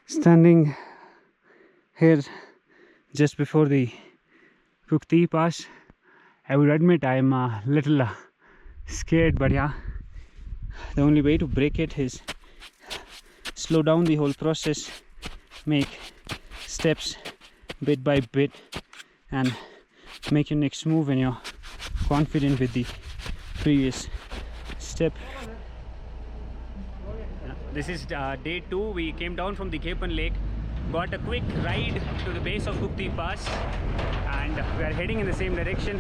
Standing here just before the Kugti Pass. I would admit I am a little scared, but yeah, the only way to break it is slow down the whole process, make steps bit by bit, and make your next move when you're confident with the previous step. This is day 2. We came down from the Kepan Lake, got a quick ride to the base of Kugti Pass, and we are heading in the same direction.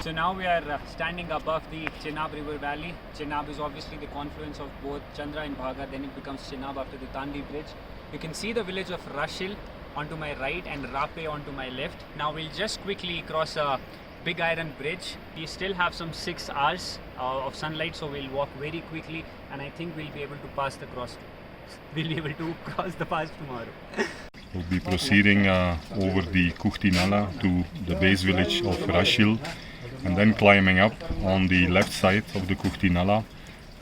So now we are standing above the Chenab River Valley. Chenab is obviously the confluence of both Chandra and Bhaga, then it becomes Chenab after the Tandi Bridge. You can see the village of Rashil onto my right and Rape onto my left. Now we'll just quickly cross a big iron bridge. We still have some 6 hours of sunlight, so we'll walk very quickly, and I think we'll be able to pass the cross. We'll be able to cross the pass tomorrow. We'll be proceeding over the Kugti Nala to the base village of Rashil, and then climbing up on the left side of the Kugti Nala,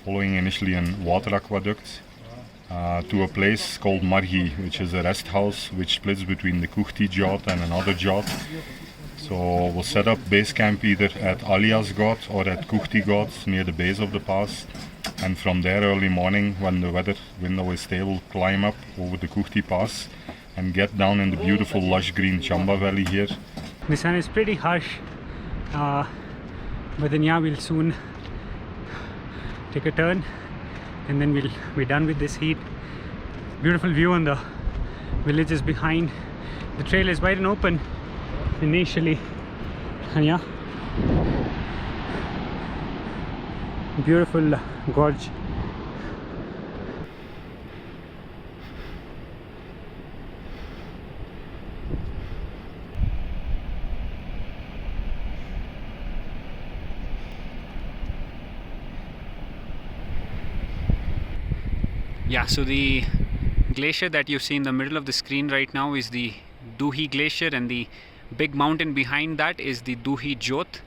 following initially a water aqueduct to a place called Marhi, which is a rest house which splits between the Kugti Jot and another Jot. So we'll set up base camp either at Alias Got or at Kugti Got near the base of the pass, and from there early morning, when the weather window is stable, climb up over the Kugti Pass and get down in the beautiful lush green Chamba Valley here. The sun is pretty harsh, but then yeah, we'll soon take a turn and then we'll be done with this heat. Beautiful view on the villages behind. The trail is wide and open initially, and yeah, beautiful gorge. Yeah, so the glacier that you see in the middle of the screen right now is the Duhi Glacier, and the big mountain behind that is the Duhi Jot.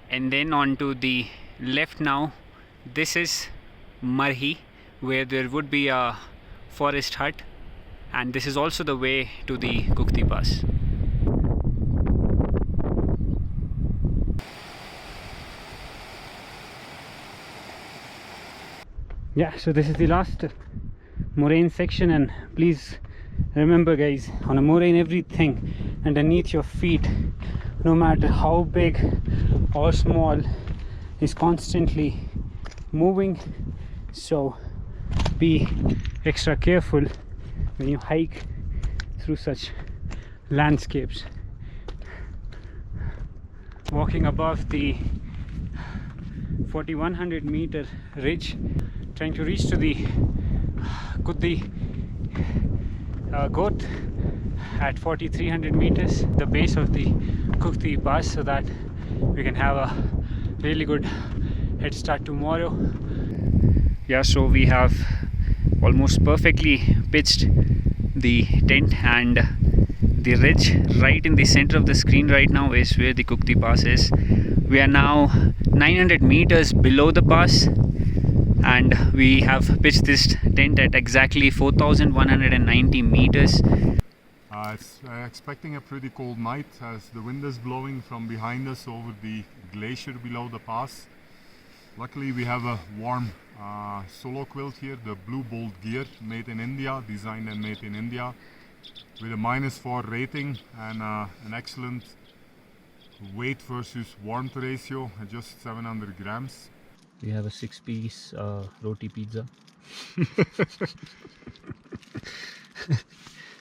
And then on to the left now, this is Marhi, where there would be a forest hut, and this is also the way to the Kugti Pass. Yeah, so this is the last moraine section, and please remember guys, on a moraine everything underneath your feet, no matter how big or small, is constantly moving, so be extra careful when you hike through such landscapes. Walking above the 4100 meter ridge, trying to reach to the Kuddi Goat at 4300 meters, the base of the Kugti Pass, so that we can have a really good head start tomorrow. Yeah, so we have almost perfectly pitched the tent, and the ridge right in the center of the screen right now is where the Kugti Pass is. We are now 900 meters below the pass, and we have pitched this tent at exactly 4190 meters. It's expecting a pretty cold night as the wind is blowing from behind us over the glacier below the pass. Luckily we have a warm solo quilt here, the Blue Bolt gear, made in India, designed and made in India, with a -4 rating and an excellent weight versus warmth ratio at just 700 grams. We have a 6-piece roti pizza.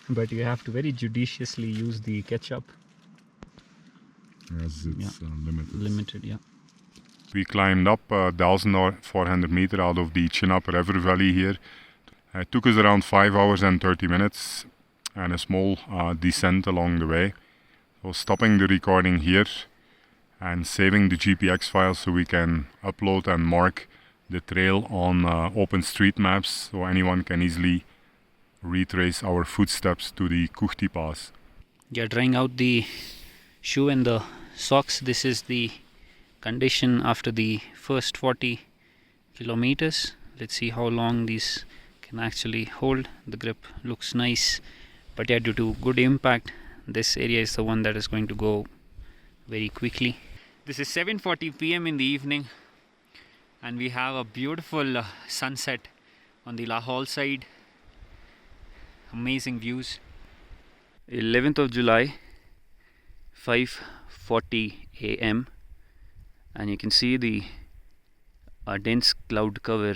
But you have to very judiciously use the ketchup. Yes, it's limited, yeah. We climbed up 1,400 meters out of the Chenab River Valley here. It took us around 5 hours and 30 minutes and a small descent along the way. So stopping the recording here and saving the GPX file so we can upload and mark the trail on OpenStreetMaps, so anyone can easily retrace our footsteps to the Kugti Pass. Yeah, drying out the shoe and the socks. This is the condition after the first 40 kilometers. Let's see how long these can actually hold. The grip looks nice, but yeah, due to good impact, this area is the one that is going to go very quickly. This is 7:40 p.m. in the evening, and we have a beautiful sunset on the Lahaul side. Amazing views. 11th of July, 5:40 a.m. and you can see the dense cloud cover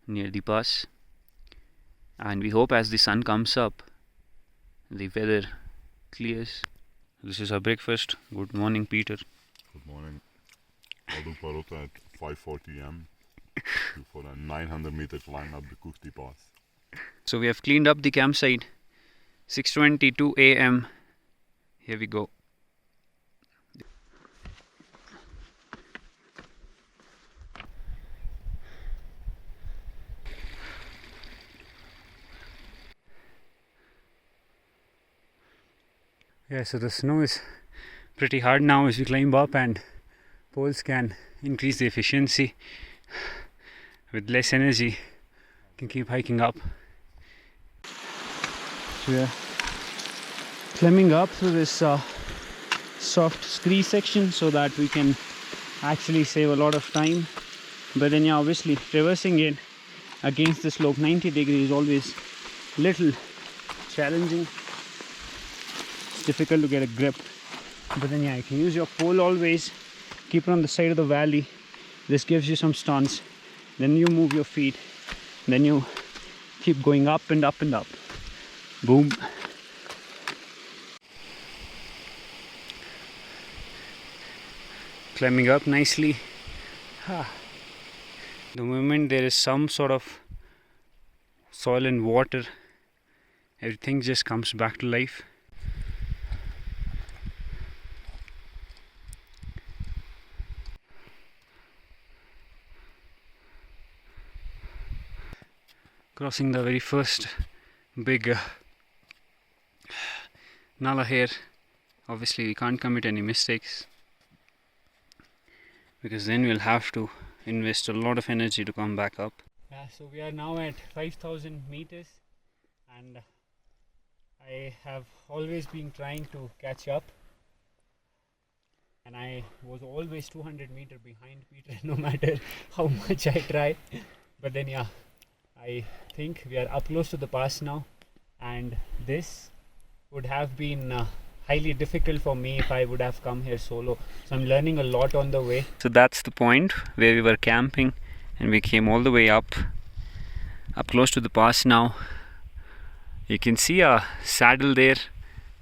near the pass, and we hope as the sun comes up the weather clears. This is our breakfast. Good morning, Peter. Good morning. Aloo parota at 5:40 am for a 900-meter climb up the Kugti Pass. So we have cleaned up the campsite. 6:22 a.m. Here we go. Yeah, so the snow is pretty hard now as we climb up, and poles can increase the efficiency. With less energy, you can keep hiking up. So we are climbing up through this soft scree section so that we can actually save a lot of time. But then yeah, obviously traversing it against the slope 90 degrees is always little challenging. It's difficult to get a grip, but then yeah, you can use your pole always, keep it on the side of the valley. This gives you some stance, then you move your feet, then you keep going up and up and up. Boom. Climbing up nicely. The moment there is some sort of soil and water, everything just comes back to life. Crossing the very first big nala here. Obviously we can't commit any mistakes, because then we'll have to invest a lot of energy to come back up. Yeah, so we are now at 5,000 meters, and I have always been trying to catch up, and I was always 200 meters behind Peter no matter how much I try. But then yeah, I think we are up close to the pass now, and this would have been highly difficult for me if I would have come here solo. So I'm learning a lot on the way. So that's the point where we were camping, and we came all the way up close to the pass now. You can see a saddle there.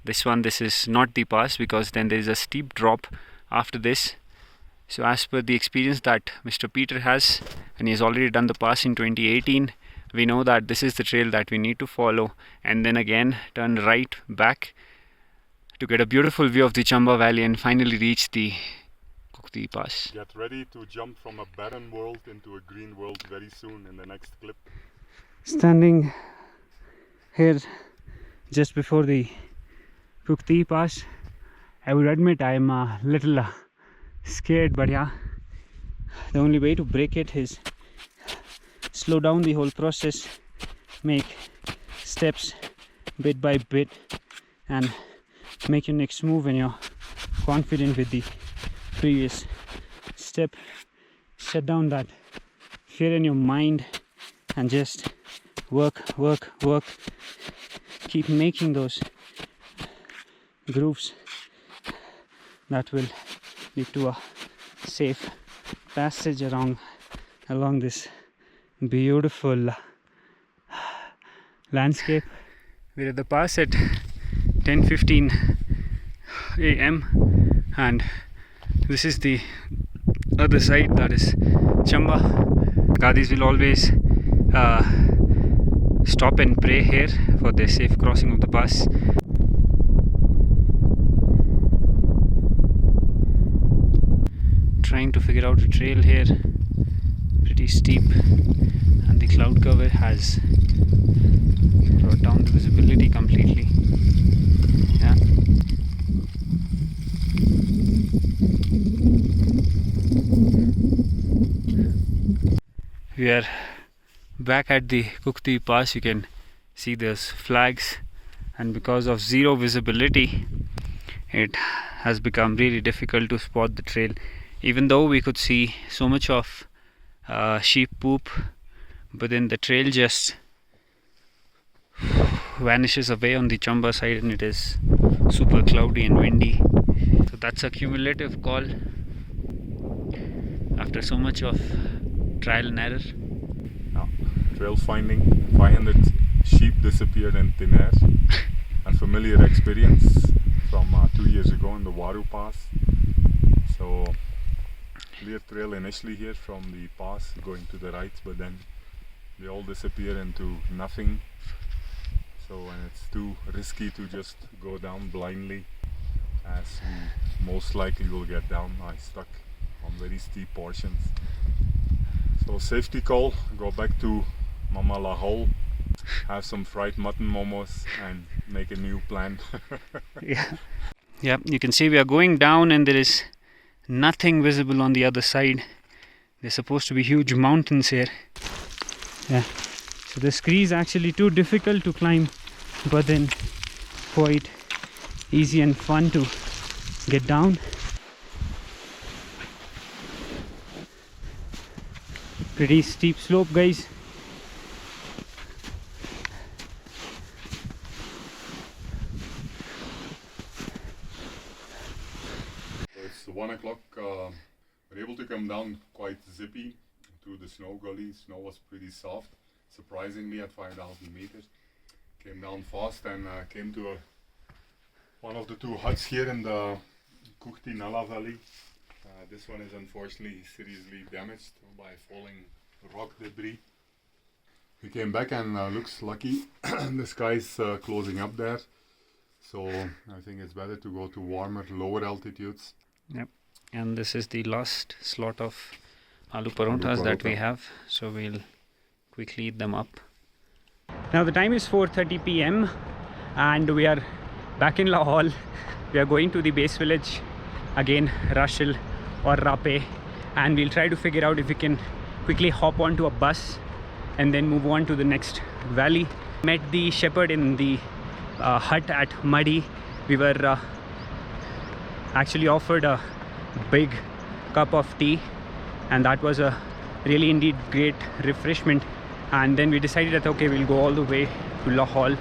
This is not the pass, because then there is a steep drop after this. So as per the experience that Mr. Peter has, and he has already done the pass in 2018, we know that this is the trail that we need to follow, and then again turn right back to get a beautiful view of the Chamba Valley and finally reach the Kugti Pass. Get ready to jump from a barren world into a green world very soon in the next clip. Standing here just before the Kugti Pass, I would admit I am a little scared, but yeah, the only way to break it is slow down the whole process, make steps bit by bit, and make your next move when you're confident with the previous step. Shut down that fear in your mind and just work. Keep making those grooves that will lead to a safe passage along this beautiful landscape. We're at the pass at 10:15 a.m. and this is the other side, that is Chamba. Gadis will always stop and pray here for the safe crossing of the pass. Trying to figure out a trail here, pretty steep, and the cloud cover has brought down the visibility completely. Yeah. We are Back at the Kugti Pass you can see there's flags, and because of zero visibility it has become really difficult to spot the trail, even though we could see so much of sheep poop, but then the trail just vanishes away on the Chamba side and it is super cloudy and windy. So that's a cumulative call after so much of trial and error. Trail finding, 500 sheep disappeared in thin air. Unfamiliar experience from 2 years ago in the Waru Pass. So clear trail initially here from the pass going to the right, but then they all disappear into nothing. So and it's too risky to just go down blindly, as we most likely will get down. I stuck on very steep portions. So safety call, go back to Mama Lahaul, have some fried mutton momos and make a new plan. Yeah, you can see we are going down and there is nothing visible on the other side. There's supposed to be huge mountains here. Yeah, so the scree is actually too difficult to climb, but then quite easy and fun to get down. Pretty steep slope, guys. It's 1 o'clock. We're able to come down quite zippy through the snow gully. Snow was pretty soft, surprisingly, at 5,000 meters. Came down fast and came to one of the two huts here in the Kugti Nala Valley. This one is unfortunately seriously damaged by falling rock debris. We came back and looks lucky. The sky is closing up there, so I think it's better to go to warmer, lower altitudes. Yep, and this is the last slot of aloo paranthas that we have, so we'll quickly eat them up. Now the time is 4:30 p.m. and we are back in Lahaul. We are going to the base village again, Rashil or Rape, and we'll try to figure out if we can quickly hop onto a bus and then move on to the next valley. Met the shepherd in the hut at Marhi. We were actually offered a big cup of tea, and that was a really indeed great refreshment. And then we decided that okay, we'll go all the way to Lahaul.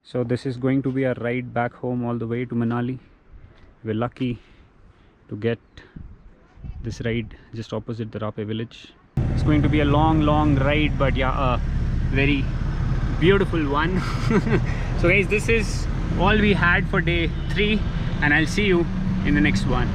So this is going to be a ride back home all the way to Manali. We're lucky to get this ride just opposite the Rape village. It's going to be a long ride, but yeah, a very beautiful one. So guys, this is all we had for day 3, and I'll see you in the next one.